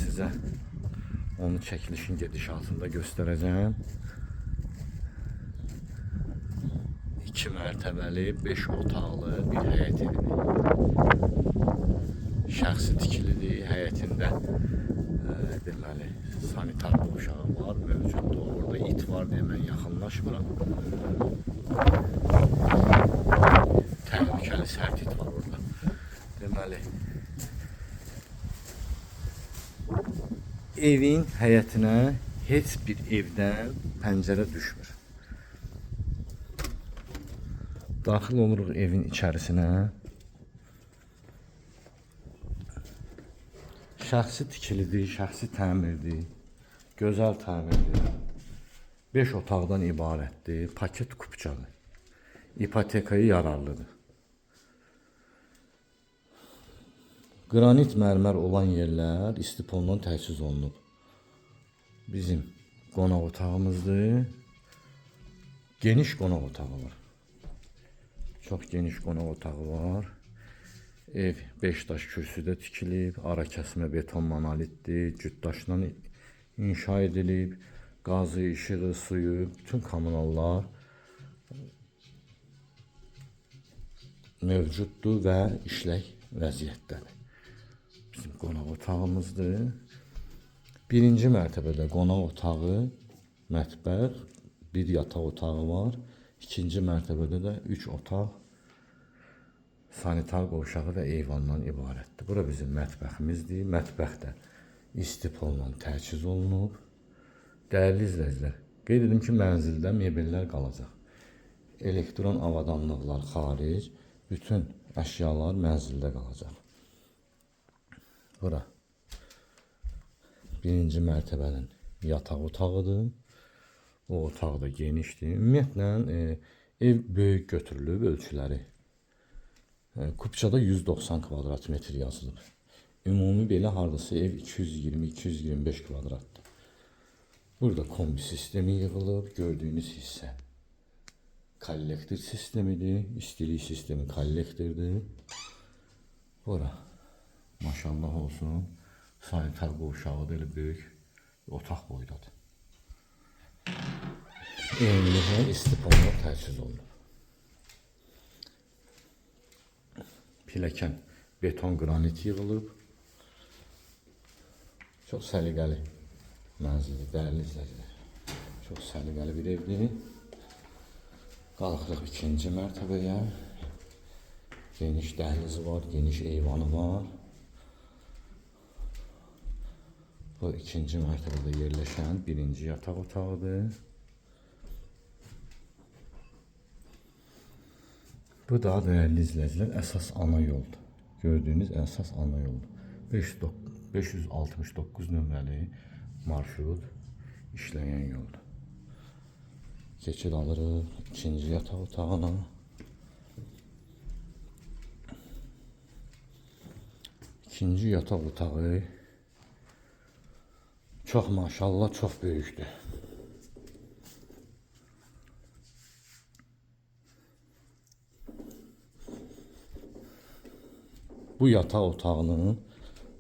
sizə onu çəkilişin gedişatında göstərəcəm. 2 mərtəbəli, 5 otaqlı bir həyət evidir. Şəxsi tikilidir, həyətində deməli sanitar qovşağı var, mövcuddur. Orada it var deyə mən yaxınlaşmıram. Təhlükəli sərt it var orada. Deməli, evin həyətinə heç bir evdən pəncərə düşmür. Daxil oluruq evin içərisinə. Şəxsi tikilidir, şəxsi təmirdir, gözəl təmirdir. 5 otaqdan ibarətdir, paket kupçadır. İpotekaya yararlıdır. Qranit mərmər olan yerlər istipondan təchiz olunub. Bizim qonaq otağımızdır. Geniş qonaq otağı var. Çox geniş qonaq otağı var. Ev 5 daş kürsüdə tikilib, ara kəsmə beton monolitdir, cütdaşdan inşa edilib, qazı, işığı, suyu, bütün kommunallar mövcuddur və işlək vəziyyətdədir. Bizim qonaq otağımızdır. Birinci mərtəbədə qonaq otağı, mətbəx, bir yataq otağı var. İkinci mərtəbədə də 3 otaq, sanitar qovşağı və eyvandan ibarətdir. Bura bizim mətbəximizdir. Mətbəx də istiponla təchiz olunub. Dəyərli izləyicilər, qeyd edim ki, mənzildə mebellər qalacaq. Elektron avadanlıqlar xaric, bütün əşyalar mənzildə qalacaq. Bura birinci mərtəbənin yataq otağıdır. O otaq da genişdir. Ümumiyyətlə ev böyük götürülüb ölçüləri. Kupçada 190 kvadrat metr yazılıb. Ümumi belə hardasa ev 220-225 kvadratdır. Burada kombi sistemi yığılıb. Gördüyünüz hissə kollektor sistemidir. İstilik sistemi kollektordur. Bura maşallah olsun sanitar qovşağı da elə böyük otaq boydadır. Eyniliklə istiponla təchiz olunub. Piləkən beton qranit yığılıb. Çox səliqəli mənzildir, dəyərli izləyicilər. Çox səliqəli bir evdir. Qalxırıq ikinci mərtəbəyə. Geniş dəhlizi var, geniş eyvanı var. Bu ikinci mərtəbədə yerləşən birinci yataq otağıdır. Bu da dəyərli izləyicilər əsas ana yoldur. Gördüyünüz əsas ana yoldur. 569 nömrəli marşrut işləyən yoldur. Keçid alırıq ikinci yataq otağına. İkinci yataq otağı çox maşallah çox böyükdür. Bu yataq otağının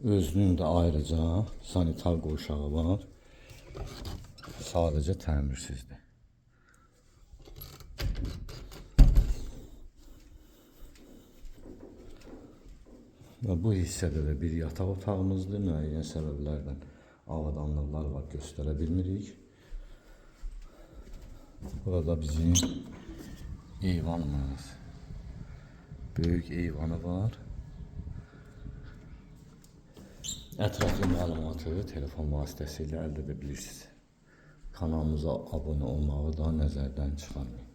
özünün də ayrıca sanitar qovşağı var. Sadəcə təmirsizdir. Və bu hissədə də bir yataq otağımızdır. Müəyyən səbəblərdən avadanlıqlar var, göstərə bilmirik. Burada bizim eyvanımız. Böyük eyvanı var. Ətraflı məlumatı telefon vasitəsilə əldə edə bilirsiniz. Kanalımıza abunə olmağı da nəzərdən çıxarmayın.